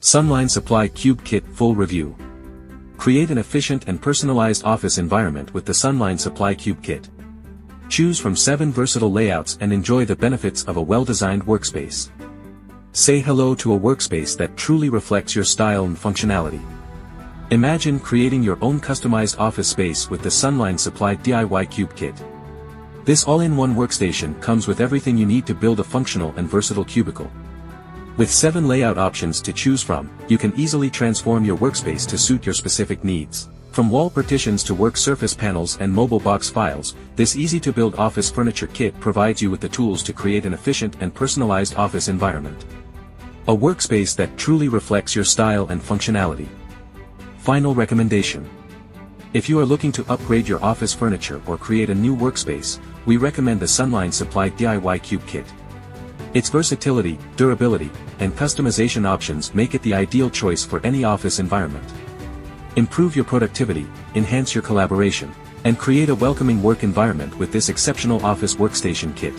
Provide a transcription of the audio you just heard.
Sunline Supply Cube Kit Full Review. Create an efficient and personalized office environment with the Sunline Supply Cube Kit. Choose from 7 versatile layouts and enjoy the benefits of a well-designed workspace. Say hello to a workspace that truly reflects your style and functionality. Imagine creating your own customized office space with the Sunline Supply DIY Cube Kit. This all-in-one workstation comes with everything you need to build a functional and versatile cubicle. With 7 layout options to choose from, you can easily transform your workspace to suit your specific needs. From wall partitions to work surface panels and mobile box files, this easy-to-build office furniture kit provides you with the tools to create an efficient and personalized office environment. A workspace that truly reflects your style and functionality. Final recommendation. If you are looking to upgrade your office furniture or create a new workspace, we recommend the Sunline Supply DIY Cube Kit. Its versatility, durability, and customization options make it the ideal choice for any office environment. Improve your productivity, enhance your collaboration, and create a welcoming work environment with this exceptional office workstation kit.